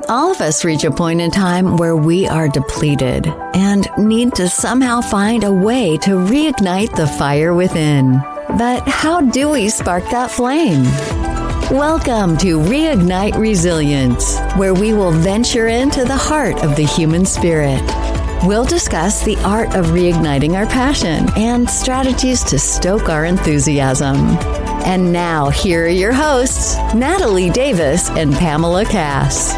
All of us reach a point in time where we are depleted and need to somehow find a way to reignite the fire within. But how do we spark that flame? Welcome to Reignite Resilience, where we will venture into the heart of the human spirit. We'll discuss the art of reigniting our passion and strategies to stoke our enthusiasm. And now, here are your hosts, Natalie Davis and Pamela Cass.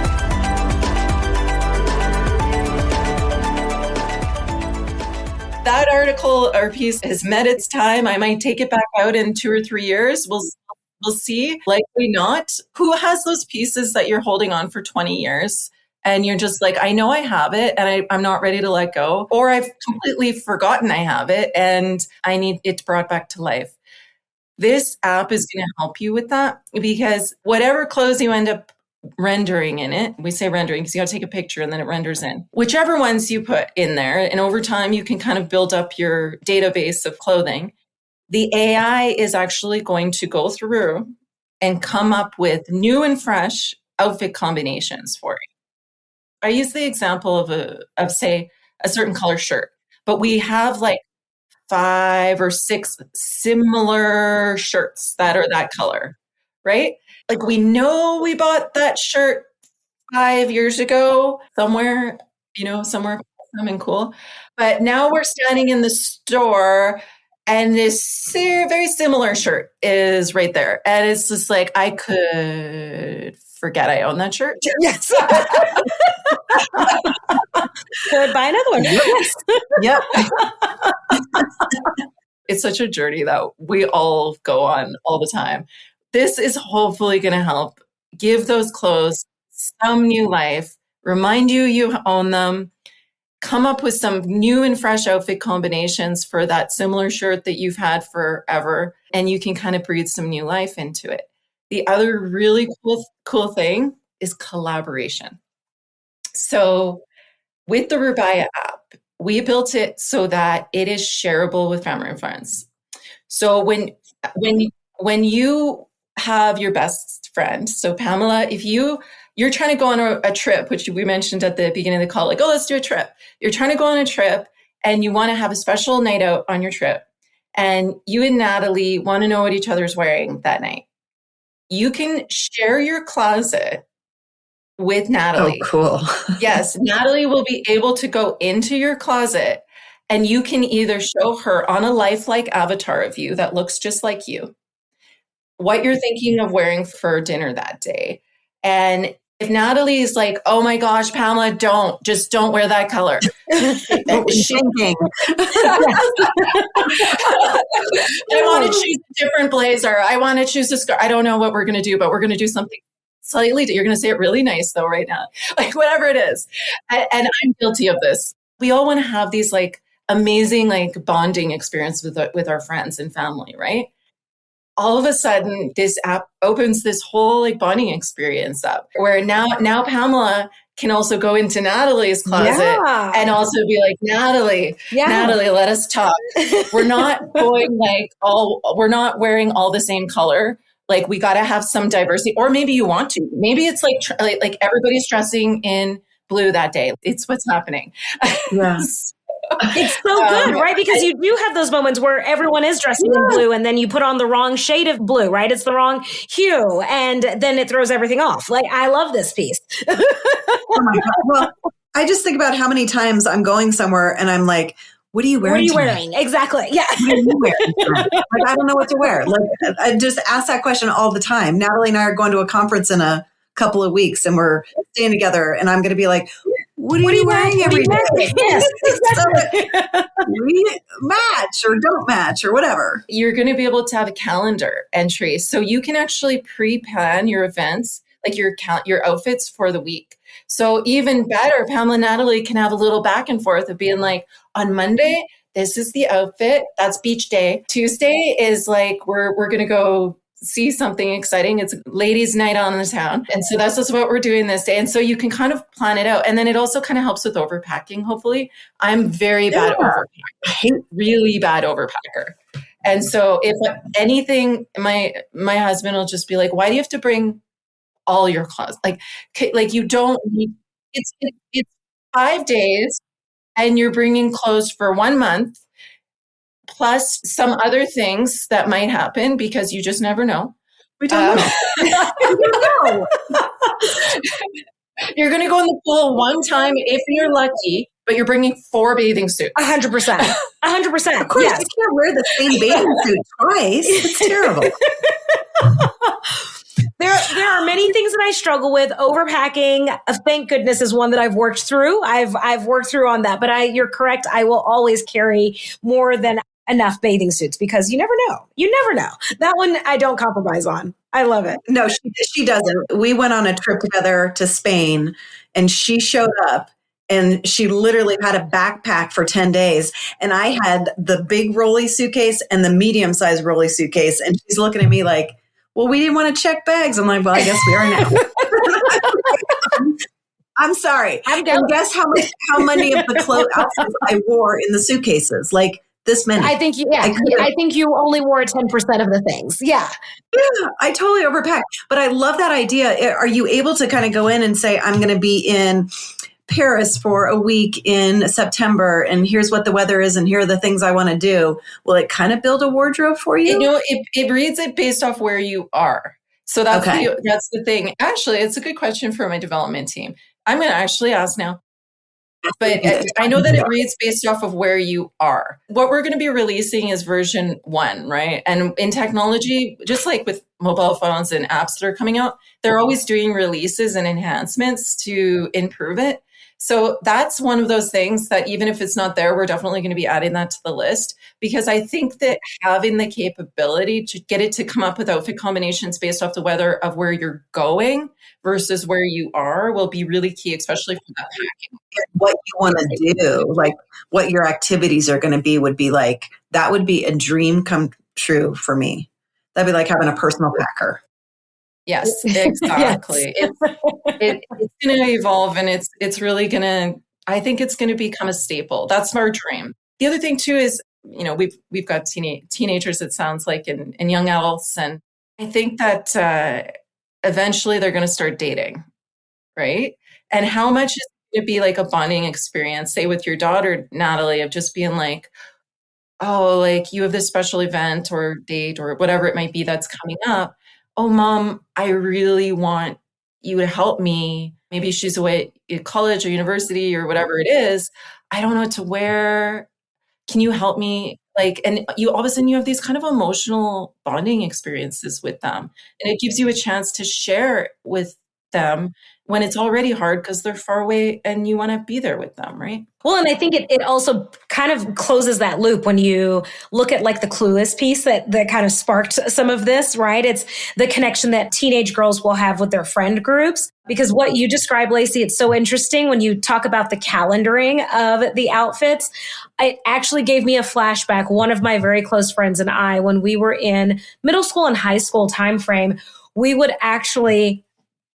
That article or piece has met its time. I might take it back out in 2 or 3 years. We'll see. Likely not. Who has those pieces that you're holding on for 20 years? And you're just like, I know I have it and I'm not ready to let go. Or I've completely forgotten I have it and I need it brought back to life. This app is going to help you with that, because whatever clothes you end up rendering in it, we say rendering because you got to take a picture and then it renders in. Whichever ones you put in there, and over time you can kind of build up your database of clothing. The AI is actually going to go through and come up with new and fresh outfit combinations for you. I use the example of say a certain color shirt, but we have like 5 or 6 similar shirts that are that color, right? Like we know we bought that shirt 5 years ago somewhere something cool. But now we're standing in the store and this very similar shirt is right there. And it's just like, I could forget I own that shirt. Yes. Could buy another one. Yes. Yep. It's such a journey that we all go on all the time. This is hopefully going to help give those clothes some new life, remind you own them, come up with some new and fresh outfit combinations for that similar shirt that you've had forever, and you can kind of breathe some new life into it. The other really cool thing is collaboration. So with the Rebuying app, we built it so that it is shareable with family and friends. So when you have your best friend, so Pamela, if you're trying to go on a trip, which we mentioned at the beginning of the call, like, oh, let's do a trip. You're trying to go on a trip and you want to have a special night out on your trip. And you and Natalie want to know what each other's wearing that night. You can share your closet with Natalie. Oh, cool. Yes, Natalie will be able to go into your closet and you can either show her on a lifelike avatar of you that looks just like you what you're thinking of wearing for dinner that day. And if Natalie's like, oh my gosh, Pamela, don't wear that color. I want to choose a different blazer. I want to choose a skirt. I don't know what we're going to do, but we're going to do something slightly. You're going to say it really nice though right now, like whatever it is. And I'm guilty of this. We all want to have these like amazing like bonding experience with our friends and family, right? All of a sudden, this app opens this whole like bonding experience up where now Pamela can also go into Natalie's closet and also be like, Natalie, let us talk. We're not we're not wearing all the same color. Like we got to have some diversity, or maybe you want to. Maybe it's like everybody's dressing in blue that day. It's what's happening. Yeah. It's so good, right? Because you do have those moments where everyone is dressing in blue and then you put on the wrong shade of blue, right? It's the wrong hue and then it throws everything off. Like, I love this piece. Oh my God. Well, I just think about how many times I'm going somewhere and I'm like, what are you wearing? What are you wearing? Exactly. Yeah. What are you wearing? Like, I don't know what to wear. Like, I just ask that question all the time. Natalie and I are going to a conference in a couple of weeks and we're staying together and I'm going to be like, what are you wearing every day? Yes, exactly. So we match or don't match or whatever. You're going to be able to have a calendar entry. So you can actually pre-plan your events, like your outfits for the week. So even better, Pamela and Natalie can have a little back and forth of being like, on Monday, this is the outfit. That's beach day. Tuesday is like, we're going to go see something exciting. It's ladies' night on the town. And so that's just what we're doing this day. And so you can kind of plan it out. And then it also kind of helps with overpacking, hopefully. I'm very bad overpacker. Really bad overpacker. And so if anything, my husband will just be like, why do you have to bring all your clothes? Like you don't need, it's 5 days and you're bringing clothes for 1 month plus some other things that might happen because you just never know. We don't know. We don't know. You're going to go in the pool one time if you're lucky, but you're bringing 4 bathing suits. 100%. 100%. Of course, yes. you can't wear the same bathing suit twice. It's terrible. There are many things that I struggle with. Overpacking, thank goodness, is one that I've worked through. I've worked through on that. But you're correct. I will always carry more than enough bathing suits because you never know. You never know. That one I don't compromise on. I love it. No, she doesn't. We went on a trip together to Spain and she showed up and she literally had a backpack for 10 days. And I had the big rolly suitcase and the medium-sized rolly suitcase. And she's looking at me like, well, we didn't want to check bags. I'm like, well, I guess we are now. I'm sorry. And guess how many of the clothes outfits I wore in the suitcases? Like this many. I think you only wore 10% of the things. Yeah. Yeah, I totally overpacked. But I love that idea. Are you able to kind of go in and say, I'm going to be in Paris for a week in September, and here's what the weather is, and here are the things I want to do? Will it kind of build a wardrobe for you? It reads it based off where you are. So that's the thing. Actually, it's a good question for my development team. I'm going to actually ask now. But I know that it reads based off of where you are. What we're going to be releasing is version 1, right? And in technology, just like with mobile phones and apps that are coming out, they're always doing releases and enhancements to improve it. So that's one of those things that even if it's not there, we're definitely going to be adding that to the list, because I think that having the capability to get it to come up with outfit combinations based off the weather of where you're going versus where you are will be really key, especially for that packing. What you want to do, like what your activities are going to be, would be like, that would be a dream come true for me. That'd be like having a personal packer. Yes, exactly. Yes. It's going to evolve, and it's really going to, I think it's going to become a staple. That's our dream. The other thing too is, we've got teenagers, it sounds like, and young adults. And I think that eventually they're going to start dating, right? And how much is it going to be like a bonding experience, say with your daughter, Natalie, of just being like, oh, like you have this special event or date or whatever it might be that's coming up. Oh, Mom, I really want you to help me. Maybe she's away at college or university or whatever it is. I don't know what to wear. Can you help me? Like, and you all of a sudden you have these kind of emotional bonding experiences with them. And it gives you a chance to share with them when it's already hard because they're far away and you want to be there with them, right? Well, and I think it also kind of closes that loop when you look at like the Clueless piece that kind of sparked some of this, right? It's the connection that teenage girls will have with their friend groups. Because what you describe, Lacey, it's so interesting when you talk about the calendaring of the outfits. It actually gave me a flashback. One of my very close friends and I, when we were in middle school and high school timeframe, we would actually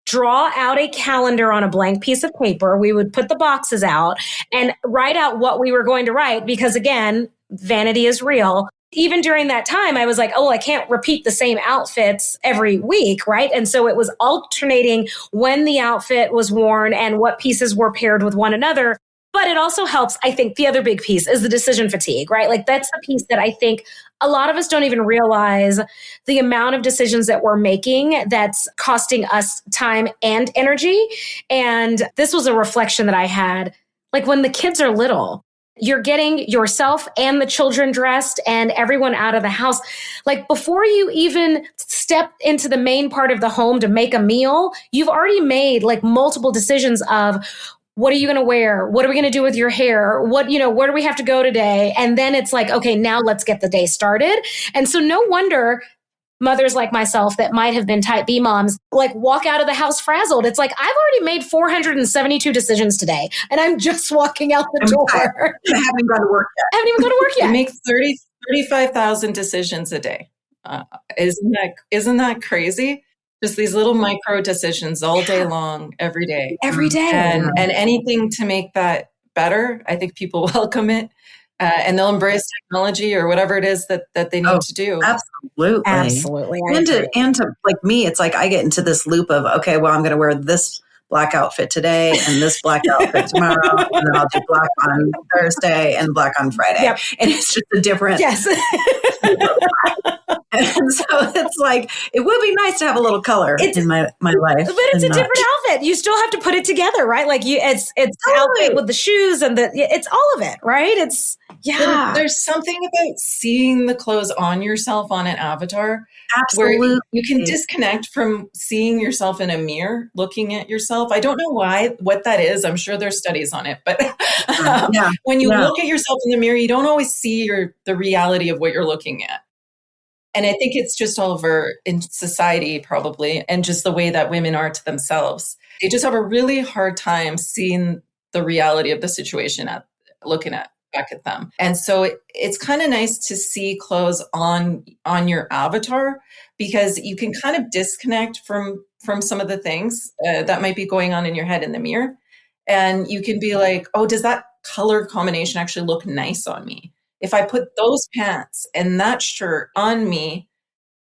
draw out a calendar on a blank piece of paper. We would put the boxes out and write out what we were going to write because, again, vanity is real. Even during that time, I was like, oh, I can't repeat the same outfits every week, right? And so it was alternating when the outfit was worn and what pieces were paired with one another. But it also helps, I think, the other big piece is the decision fatigue, right? Like that's the piece that I think a lot of us don't even realize the amount of decisions that we're making that's costing us time and energy. And this was a reflection that I had, like when the kids are little, you're getting yourself and the children dressed and everyone out of the house. Like before you even step into the main part of the home to make a meal, you've already made like multiple decisions of, what are you going to wear? What are we going to do with your hair? Where do we have to go today? And then it's like, okay, now let's get the day started. And so no wonder mothers like myself that might have been type B moms, like walk out of the house frazzled. It's like, I've already made 472 decisions today and I'm just walking out the door. I haven't gone to work yet. I haven't even gone to work yet. You make 35,000 decisions a day. Isn't that crazy? Just these little micro decisions all day long, every day. Every day. And anything to make that better, I think people welcome it. and they'll embrace technology or whatever it is that they need to do. Absolutely. Absolutely. And to like me, it's like I get into this loop of, okay, well, I'm going to wear this black outfit today and this black outfit tomorrow. And then I'll do black on Thursday and black on Friday. Yep. And it's just a different. Yes. And so it's like, it would be nice to have a little color in my life. But it's a different outfit. You still have to put it together, right? Like it's the outfit with the shoes and it's all of it, right? It's, There's something about seeing the clothes on yourself on an avatar. Absolutely. Where you can disconnect from seeing yourself in a mirror, looking at yourself. I don't know what that is. I'm sure there's studies on it, but when you look at yourself in the mirror, you don't always see the reality of what you're looking at. And I think it's just all over in society probably, and just the way that women are to themselves. They just have a really hard time seeing the reality of the situation looking back at them. And so it's kind of nice to see clothes on your avatar, because you can kind of disconnect from some of the things that might be going on in your head in the mirror. And you can be like, oh, does that color combination actually look nice on me? If I put those pants and that shirt on me,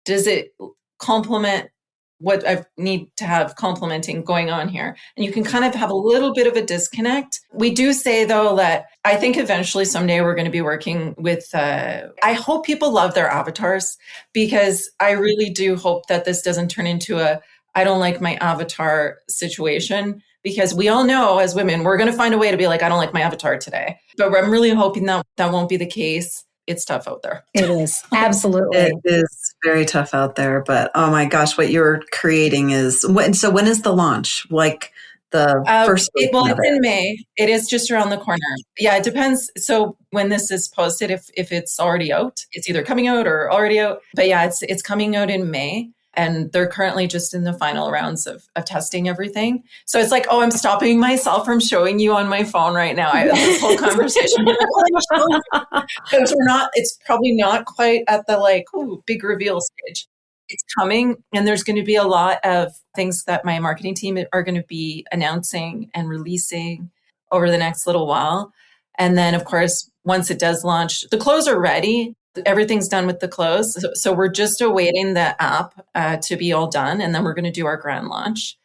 does it complement what I need to have complementing going on here? And you can kind of have a little bit of a disconnect. We do say, though, that I think eventually someday we're going to be working with, I hope people love their avatars, because I really do hope that this doesn't turn into I don't like my avatar situation. Because we all know as women, we're going to find a way to be like, I don't like my avatar today. But I'm really hoping that won't be the case. It's tough out there. It is. Absolutely. It is very tough out there. But oh my gosh, what you're creating is, when is the launch? Like the first week? It's in May. It is just around the corner. Yeah, it depends. So when this is posted, if it's already out, it's either coming out or already out. But yeah, it's coming out in May. And they're currently just in the final rounds of testing everything. So it's like, I'm stopping myself from showing you on my phone right now. This whole conversation. Because it's probably not quite at the big reveal stage. It's coming, and there's going to be a lot of things that my marketing team are going to be announcing and releasing over the next little while. And then, of course, once it does launch, the clothes are ready. Everything's done with the clothes. So we're just awaiting the app to be all done. And then we're going to do our grand launch.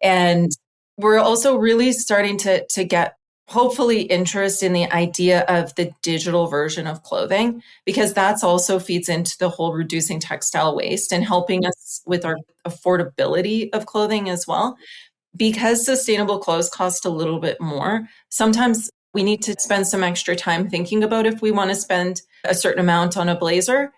And we're also really starting to get hopefully interest in the idea of the digital version of clothing, because that's also feeds into the whole reducing textile waste and helping us with our affordability of clothing as well. Because sustainable clothes cost a little bit more, sometimes we need to spend some extra time thinking about if we want to spend a certain amount on a blazer.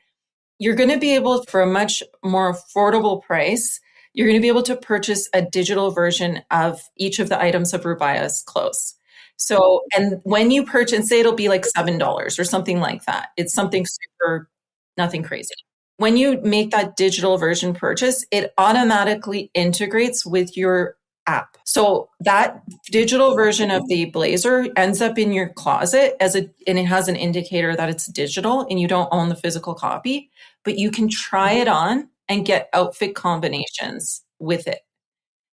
You're going to be able, for a much more affordable price, you're going to be able to purchase a digital version of each of the items of Rubaya's clothes. So, and when you purchase, say it'll be like $7 or something like that. It's something super, nothing crazy. When you make that digital version purchase, it automatically integrates with your app. So that digital version of the blazer ends up in your closet and it has an indicator that it's digital and you don't own the physical copy, but you can try it on and get outfit combinations with it.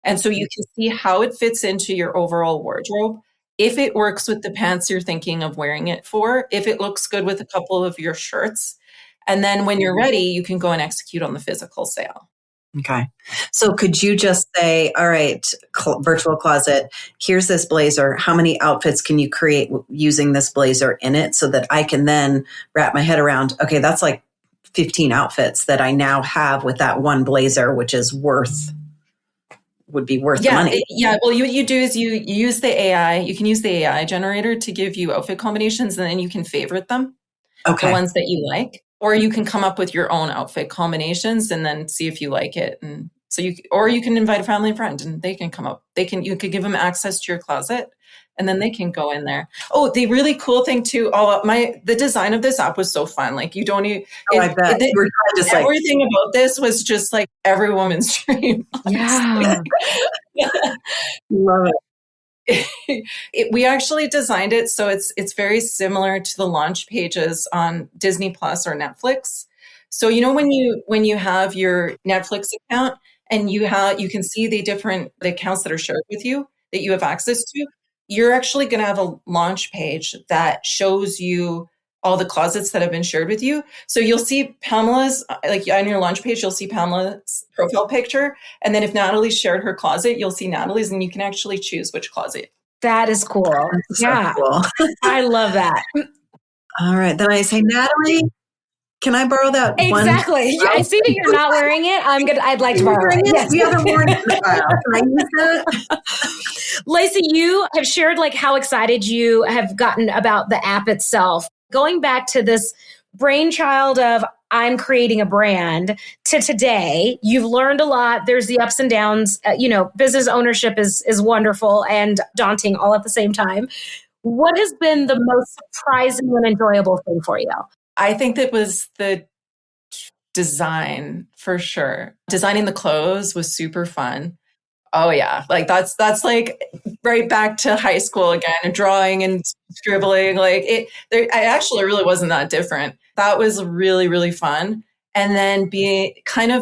And so you can see how it fits into your overall wardrobe. If it works with the pants you're thinking of wearing it for, if it looks good with a couple of your shirts. And then when you're ready, you can go and execute on the physical sale. Okay. So could you just say, all right, virtual closet, here's this blazer. How many outfits can you create using this blazer in it, so that I can then wrap my head around, okay, that's like 15 outfits that I now have with that one blazer, which would be worth the money. Well, what you do is you use the AI. You can use the AI generator to give you outfit combinations, and then you can favorite them. Okay. The ones that you like. Or you can come up with your own outfit combinations and then see if you like it. And so you can invite a family and friend and they can come up. You could give them access to your closet and then they can go in there. Oh, the really cool thing too. The design of this app was so fun. Like you don't even, I bet. Everything about this was just like every woman's dream. Yeah. Love it. We actually designed it so it's very similar to the launch pages on Disney Plus or Netflix. So when you have your Netflix account and you can see the different accounts that are shared with you that you have access to, you're actually going to have a launch page that shows you all the closets that have been shared with you. So you'll see Pamela's, like on your launch page, you'll see Pamela's profile picture. And then if Natalie shared her closet, you'll see Natalie's, and you can actually choose which closet. That is cool. That's so Yeah. cool. I love that. All right. Then I say, Natalie, can I borrow that one? Exactly. I see that you're not wearing it. I'd like to borrow it. Yes. You haven't worn it in a while. Can I use that? Lacey, you have shared like how excited you have gotten about the app itself. Going back to this brainchild of I'm creating a brand to today, you've learned a lot. There's the ups and downs. Business ownership is wonderful and daunting all at the same time. What has been the most surprising and enjoyable thing for you? I think that was the design for sure. Designing the clothes was super fun. Oh yeah. Like that's like right back to high school again, drawing and scribbling. Like I actually really wasn't that different. That was really, really fun. And then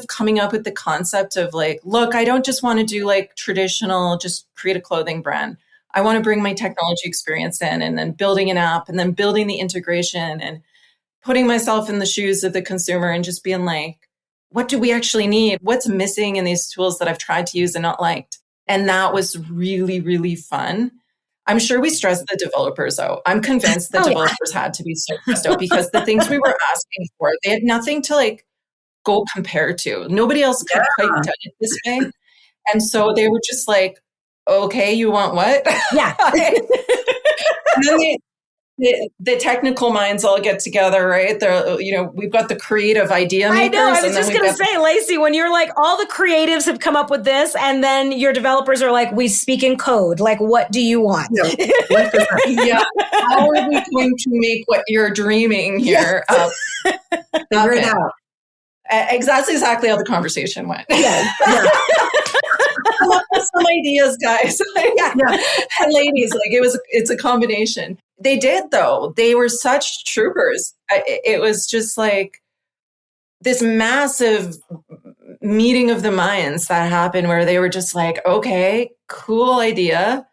coming up with the concept of like, look, I don't just want to do like traditional, just create a clothing brand. I want to bring my technology experience in, and then building an app, and then building the integration, and putting myself in the shoes of the consumer and just being like, what do we actually need? What's missing in these tools that I've tried to use and not liked? And that was really, really fun. I'm sure we stressed the developers out. I'm convinced the developers had to be so stressed out, because the things we were asking for, they had nothing to like go compare to. Nobody else could quite done it this way. And so they were just like, okay, you want what? Yeah. And then the technical minds all get together, right? We've got the creative idea makers. I know. I was just going to say, Lacey, when you're like, all the creatives have come up with this, and then your developers are like, we speak in code. Like, what do you want? Yeah. How are we going to make what you're dreaming here? Figure it out. Exactly how the conversation went. Yeah. Come up with some ideas, guys. And ladies, like it's a combination. They did, though. They were such troopers. It was just like this massive meeting of the minds that happened, where they were just like, okay, cool idea.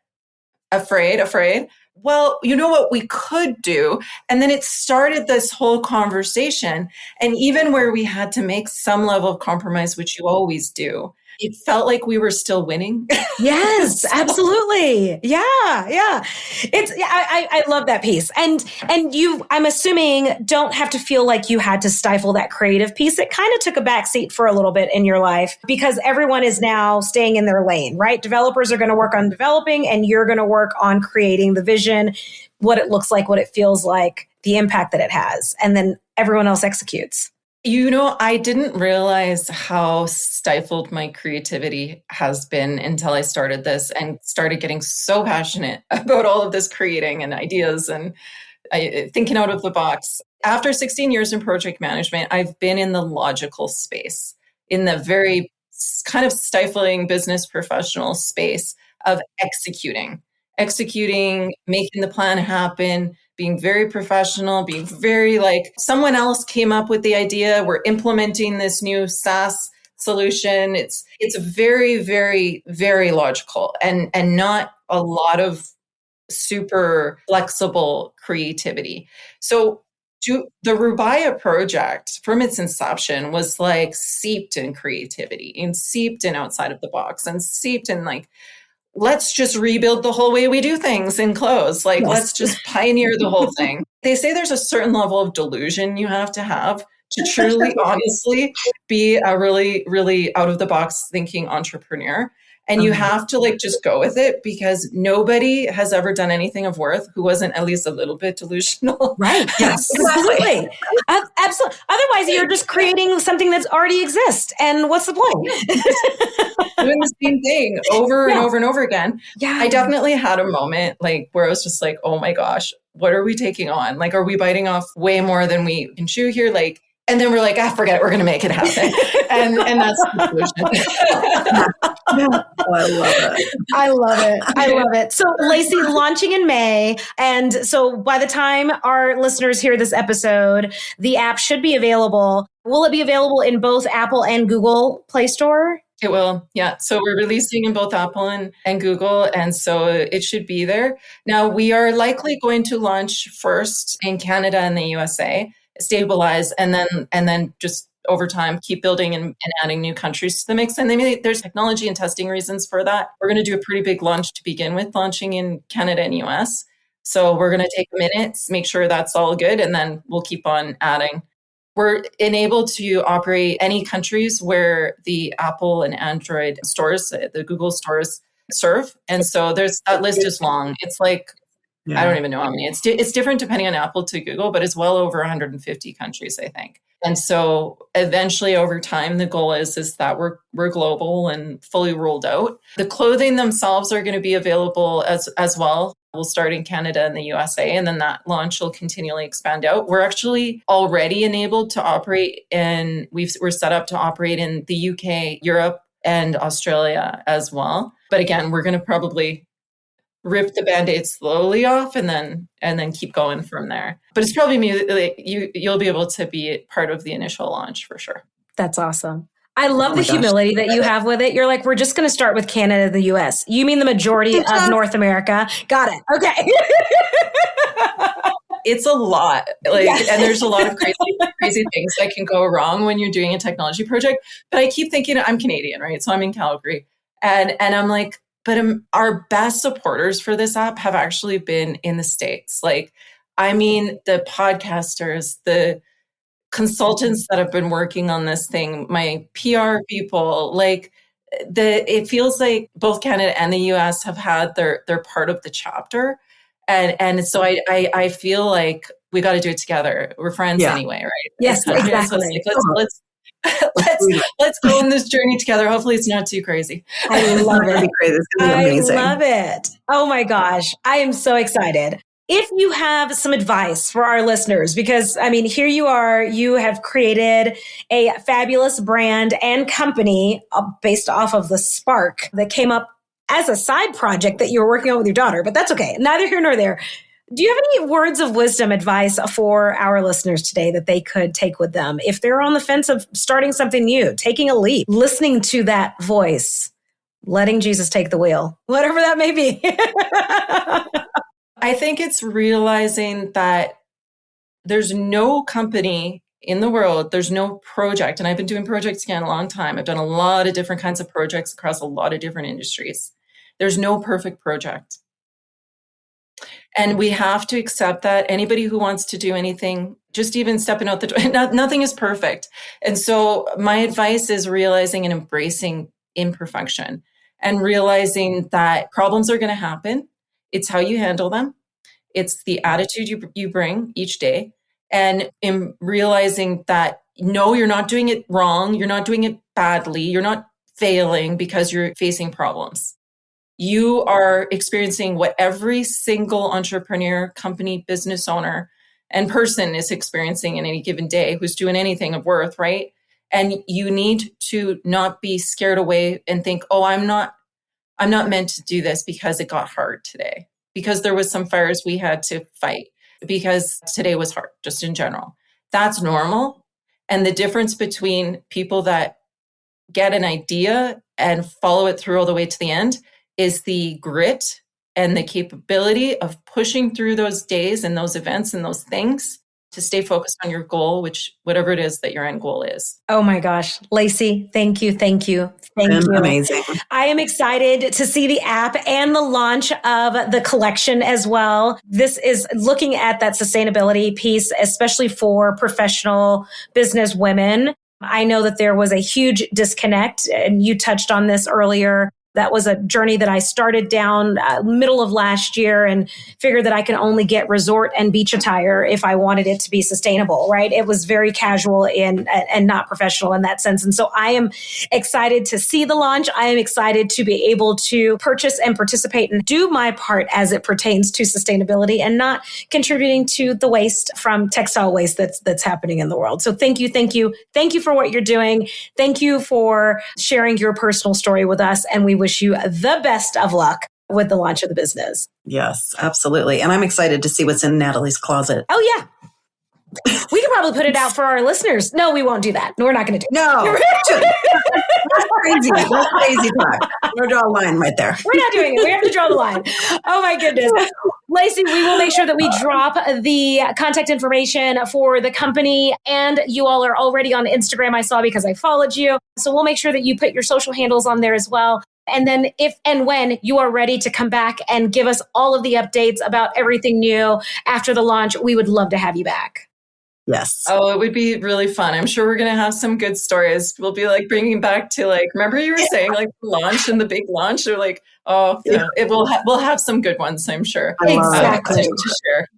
Afraid. Well, you know what we could do? And then it started this whole conversation. And even where we had to make some level of compromise, which you always do, it felt like we were still winning. Yes, absolutely. Yeah. I love that piece. And you, I'm assuming, don't have to feel like you had to stifle that creative piece. It kind of took a backseat for a little bit in your life, because everyone is now staying in their lane, right? Developers are going to work on developing, and you're going to work on creating the vision, what it looks like, what it feels like, the impact that it has. And then everyone else executes. I didn't realize how stifled my creativity has been until I started this and started getting so passionate about all of this creating and ideas and thinking out of the box. After 16 years in project management, I've been in the logical space, in the very kind of stifling business professional space of executing, making the plan happen, being very professional, being very like someone else came up with the idea. We're implementing this new SaaS solution. It's very, very, very logical and not a lot of super flexible creativity. So the Rubaya project from its inception was like seeped in creativity and seeped in outside of the box and seeped in like, let's just rebuild the whole way we do things in clothes. Like, let's just pioneer the whole thing. They say there's a certain level of delusion you have to truly, honestly be a really, really out of the box thinking entrepreneur. And you have to like just go with it, because nobody has ever done anything of worth who wasn't at least a little bit delusional. Right. Yes. Absolutely. Absolutely. Otherwise, you're just creating something that's already exists. And what's the point? Doing the same thing over and over and over again. Yeah. I definitely had a moment like where I was just like, oh my gosh, what are we taking on? Like, are we biting off way more than we can chew here? Like, and then we're like, forget it. We're going to make it happen. and that's the conclusion. Oh, I love it. I love it. So Lacey, launching in May. And so by the time our listeners hear this episode, the app should be available. Will it be available in both Apple and Google Play Store? It will. Yeah. So we're releasing in both Apple and Google. And so it should be there. Now, we are likely going to launch first in Canada and the USA, stabilize, and then just over time keep building and adding new countries to the mix. And there's technology and testing reasons for that. We're going to do a pretty big launch to begin with, launching in Canada and US. So we're going to take a minute, make sure that's all good, and then we'll keep on adding. We're enabled to operate any countries where the Apple and Android stores, the Google stores serve. And so that list is long. It's like, I don't even know how many. It's different depending on Apple to Google, but it's well over 150 countries, I think. And so eventually over time, the goal is that we're global and fully rolled out. The clothing themselves are going to be available as well. We'll start in Canada and the USA, and then that launch will continually expand out. We're actually already enabled to operate we're set up to operate in the UK, Europe, and Australia as well. But again, we're going to probably rip the Band-Aid slowly off and then keep going from there. But it's probably you'll be able to be part of the initial launch for sure. That's awesome. I love the humility that you have with it. You're like, we're just going to start with Canada and the US. You mean the majority of North America? Got it. Okay. It's a lot. And there's a lot of crazy things that can go wrong when you're doing a technology project. But I keep thinking, I'm Canadian, right? So I'm in Calgary. And I'm like, but our best supporters for this app have actually been in the States. The podcasters, the consultants that have been working on this thing, my PR people, it feels like both Canada and the US have had their part of the chapter. And so I feel like we got to do it together. We're friends anyway, right? Yes, exactly. So let's go on this journey together. Hopefully it's not too crazy. I love it. It's gonna be amazing. I love it. Oh my gosh. I am so excited. If you have some advice for our listeners, because here you are, you have created a fabulous brand and company based off of the spark that came up as a side project that you were working on with your daughter, but that's okay. Neither here nor there. Do you have any words of wisdom, advice for our listeners today that they could take with them if they're on the fence of starting something new, taking a leap, listening to that voice, letting Jesus take the wheel, whatever that may be? I think it's realizing that there's no company in the world, there's no project, and I've been doing projects again a long time. I've done a lot of different kinds of projects across a lot of different industries. There's no perfect project. And we have to accept that anybody who wants to do anything, just even stepping out the door, nothing is perfect. And so my advice is realizing and embracing imperfection and realizing that problems are going to happen. It's how you handle them. It's the attitude you bring each day. And in realizing that, no, you're not doing it wrong. You're not doing it badly. You're not failing because you're facing problems. You are experiencing what every single entrepreneur, company, business owner, and person is experiencing in any given day who's doing anything of worth, right? And you need to not be scared away and think, oh, I'm not meant to do this because it got hard today, because there was some fires we had to fight, because today was hard, just in general. That's normal. And the difference between people that get an idea and follow it through all the way to the end is the grit and the capability of pushing through those days and those events and those things to stay focused on your goal, whatever it is that your end goal is. Oh my gosh. Lacey, thank you. Thank you. Thank you. Amazing. I am excited to see the app and the launch of the collection as well. This is looking at that sustainability piece, especially for professional business women. I know that there was a huge disconnect, and you touched on this earlier. That was a journey that I started down middle of last year and figured that I can only get resort and beach attire if I wanted it to be sustainable, right? It was very casual and not professional in that sense. And so I am excited to see the launch. I am excited to be able to purchase and participate and do my part as it pertains to sustainability and not contributing to the waste from textile waste that's happening in the world. So thank you. Thank you. Thank you for what you're doing. Thank you for sharing your personal story with us. And we wish you the best of luck with the launch of the business. Yes, absolutely. And I'm excited to see what's in Natalie's closet. Oh, yeah. We could probably put it out for our listeners. No, we won't do that. No, we're not going to do No. That's crazy. That's crazy talk. We'll draw a line right there. We're not doing it. We have to draw the line. Oh my goodness. Lacey, we will make sure that we drop the contact information for the company, and you all are already on Instagram, I saw, because I followed you. So we'll make sure that you put your social handles on there as well. And then if and when you are ready to come back and give us all of the updates about everything new after the launch, we would love to have you back. Yes. Oh, it would be really fun. I'm sure we're going to have some good stories. We'll be like bringing back to like, remember you were saying like the launch and the big launch? They're like, oh, it will we'll have some good ones, I'm sure. Exactly. To share.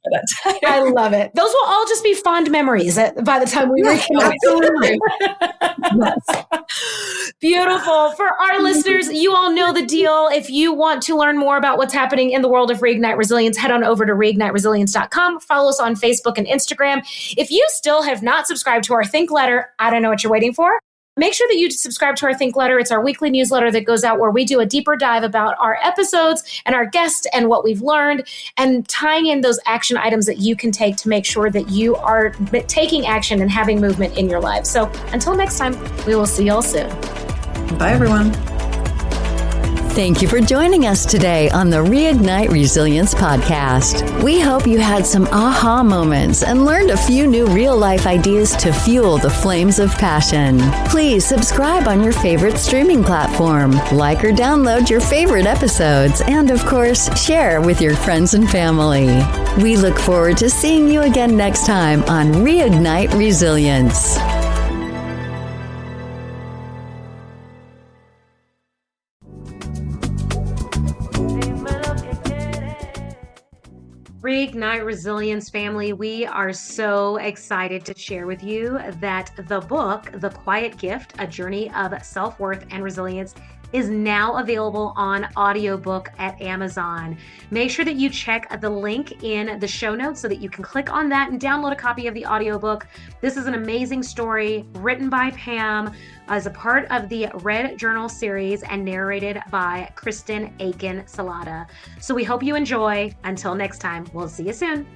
I love it. Those will all just be fond memories by the time we reconnect. Absolutely. Beautiful. For our listeners, you all know the deal. If you want to learn more about what's happening in the world of Reignite Resilience, head on over to reigniteresilience.com. Follow us on Facebook and Instagram. If you still have not subscribed to our Think Letter, I don't know what you're waiting for. Make sure that you subscribe to our Think Letter. It's our weekly newsletter that goes out where we do a deeper dive about our episodes and our guests and what we've learned, and tying in those action items that you can take to make sure that you are taking action and having movement in your life. So until next time, we will see y'all soon. Bye, everyone. Thank you for joining us today on the Reignite Resilience podcast. We hope you had some aha moments and learned a few new real-life ideas to fuel the flames of passion. Please subscribe on your favorite streaming platform, like or download your favorite episodes, and of course, share with your friends and family. We look forward to seeing you again next time on Reignite Resilience. Reignite Resilience family, we are so excited to share with you that the book, The Quiet Gift, A Journey of Self-Worth and Resilience, is now available on audiobook at Amazon. Make sure that you check the link in the show notes so that you can click on that and download a copy of the audiobook. This is an amazing story written by Pam as a part of the Red Journal series and narrated by Kristen Aiken Salata. So we hope you enjoy. Until next time, we'll see you soon.